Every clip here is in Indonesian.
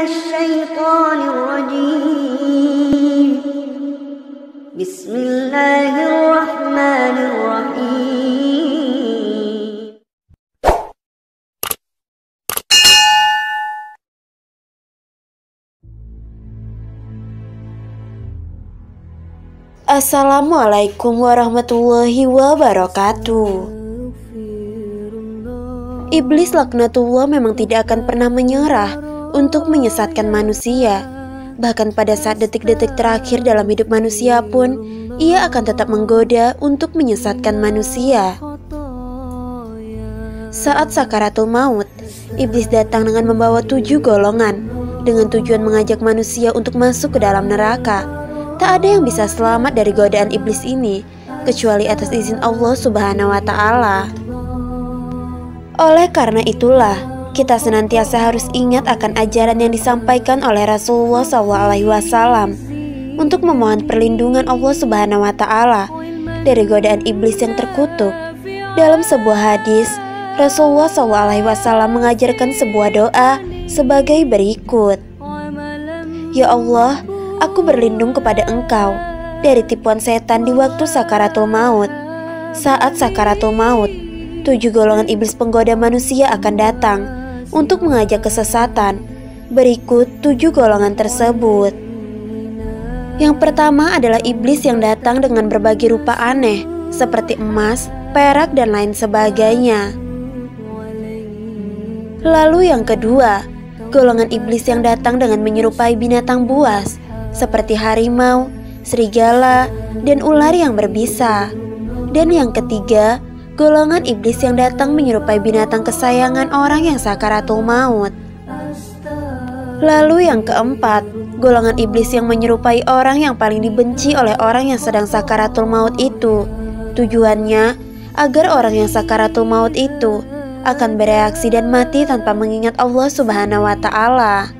الشيطان الرجيم بسم الله الرحمن الرحيم. Assalamualaikum warahmatullahi wabarakatuh. Iblis laknatullah memang tidak akan pernah menyerah untuk menyesatkan manusia. Bahkan pada saat detik-detik terakhir dalam hidup manusia pun, ia akan tetap menggoda untuk menyesatkan manusia. Saat sakaratul maut, iblis datang dengan membawa 7 golongan dengan tujuan mengajak manusia untuk masuk ke dalam neraka. Tak ada yang bisa selamat dari godaan iblis ini kecuali atas izin Allah Subhanahu wa Ta'ala. Oleh karena itulah, kita senantiasa harus ingat akan ajaran yang disampaikan oleh Rasulullah SAW untuk memohon perlindungan Allah Subhanahu wa Ta'ala dari godaan iblis yang terkutuk. Dalam sebuah hadis, Rasulullah SAW mengajarkan sebuah doa sebagai berikut. Ya Allah, aku berlindung kepada Engkau dari tipuan setan di waktu sakaratul maut. Saat sakaratul maut, 7 golongan iblis penggoda manusia akan datang untuk mengajak kesesatan. Berikut 7 golongan tersebut. Yang pertama adalah iblis yang datang dengan berbagai rupa aneh seperti emas, perak, dan lain sebagainya. Lalu yang kedua, golongan iblis yang datang dengan menyerupai binatang buas seperti harimau, serigala, dan ular yang berbisa. Dan yang ketiga, golongan iblis yang datang menyerupai binatang kesayangan orang yang sakaratul maut. Lalu yang keempat, golongan iblis yang menyerupai orang yang paling dibenci oleh orang yang sedang sakaratul maut itu. Tujuannya agar orang yang sakaratul maut itu akan bereaksi dan mati tanpa mengingat Allah Subhanahu wa Ta'ala.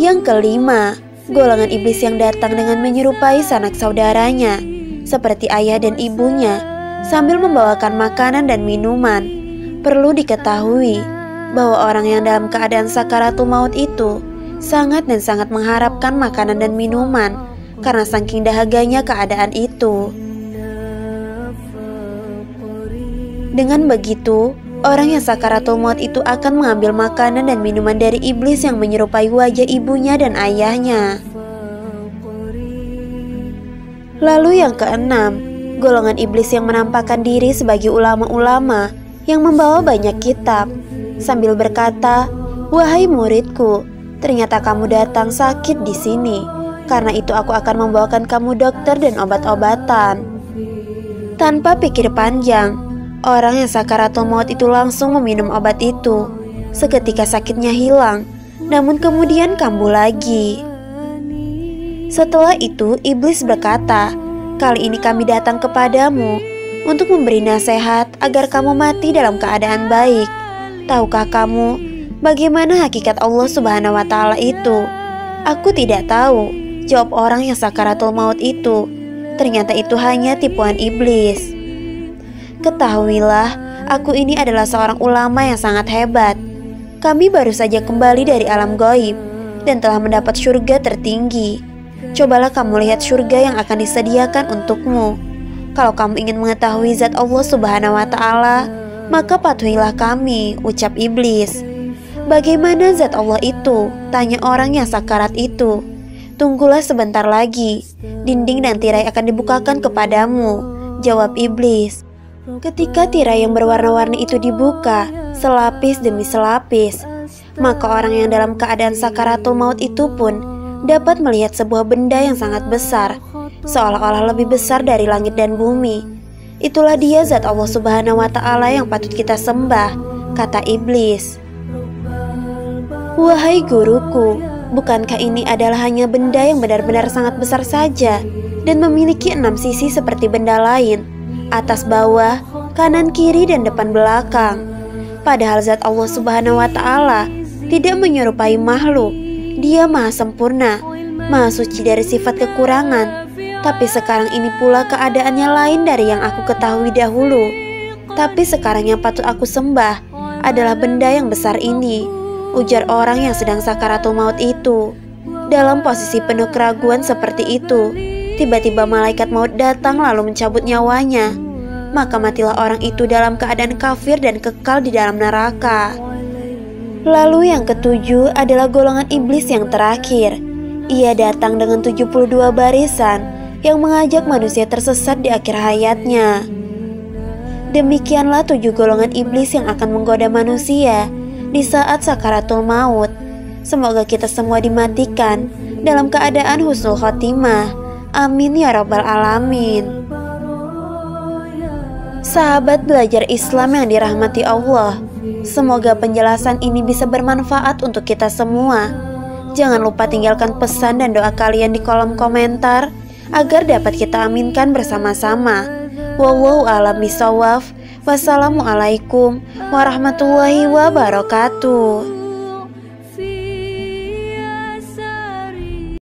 Yang kelima, golongan iblis yang datang dengan menyerupai sanak saudaranya seperti ayah dan ibunya sambil membawakan makanan dan minuman. Perlu diketahui bahwa orang yang dalam keadaan sakaratul maut itu sangat mengharapkan makanan dan minuman karena saking dahaganya keadaan itu. Dengan begitu, orang yang sakaratul maut itu akan mengambil makanan dan minuman dari iblis yang menyerupai wajah ibunya dan ayahnya. Lalu yang keenam, golongan iblis yang menampakkan diri sebagai ulama-ulama yang membawa banyak kitab sambil berkata, "Wahai muridku, ternyata kamu datang sakit di sini. Karena itu aku akan membawakan kamu dokter dan obat-obatan." Tanpa pikir panjang, orang yang sakaratul maut itu langsung meminum obat itu. Seketika sakitnya hilang, namun kemudian kambuh lagi. Setelah itu iblis berkata, "Kali ini kami datang kepadamu untuk memberi nasihat agar kamu mati dalam keadaan baik. Tahukah kamu bagaimana hakikat Allah Subhanahu wa Ta'ala itu?" "Aku tidak tahu," jawab orang yang sakaratul maut itu. "Ternyata itu hanya tipuan iblis. Ketahuilah, aku ini adalah seorang ulama yang sangat hebat. Kami baru saja kembali dari alam gaib dan telah mendapat surga tertinggi. Cobalah kamu lihat surga yang akan disediakan untukmu. Kalau kamu ingin mengetahui zat Allah Subhanahu wa Ta'ala, maka patuhilah kami," ucap iblis. "Bagaimana zat Allah itu?" tanya orang yang sakarat itu. "Tunggulah sebentar lagi, dinding dan tirai akan dibukakan kepadamu," jawab iblis. Ketika tirai yang berwarna-warni itu dibuka, selapis demi selapis, maka orang yang dalam keadaan sakaratul maut itu pun dapat melihat sebuah benda yang sangat besar, seolah-olah lebih besar dari langit dan bumi. "Itulah dia zat Allah Subhanahu wa Ta'ala yang patut kita sembah," kata iblis. "Wahai guruku, bukankah ini adalah hanya benda yang benar-benar sangat besar saja dan memiliki 6 sisi seperti benda lain, atas bawah, kanan kiri dan depan belakang? Padahal zat Allah Subhanahu wa Ta'ala tidak menyerupai makhluk. Dia maha sempurna, maha suci dari sifat kekurangan. Tapi sekarang ini pula keadaannya lain dari yang aku ketahui dahulu. Tapi sekarang yang patut aku sembah adalah benda yang besar ini. ujar orang yang sedang sakaratul maut itu. Dalam posisi penuh keraguan seperti itu, tiba-tiba malaikat maut datang lalu mencabut nyawanya. Maka matilah orang itu dalam keadaan kafir dan kekal di dalam neraka. Lalu yang ketujuh adalah golongan iblis yang terakhir. Ia datang dengan 72 barisan yang mengajak manusia tersesat di akhir hayatnya. Demikianlah 7 golongan iblis yang akan menggoda manusia di saat sakaratul maut. Semoga kita semua dimatikan dalam keadaan husnul khotimah. Amin ya rabbal alamin. Sahabat belajar Islam yang dirahmati Allah, semoga penjelasan ini bisa bermanfaat untuk kita semua. Jangan lupa tinggalkan pesan dan doa kalian di kolom komentar agar dapat kita aminkan bersama-sama. Wallahu a'lam bishawab. Wassalamualaikum warahmatullahi wabarakatuh.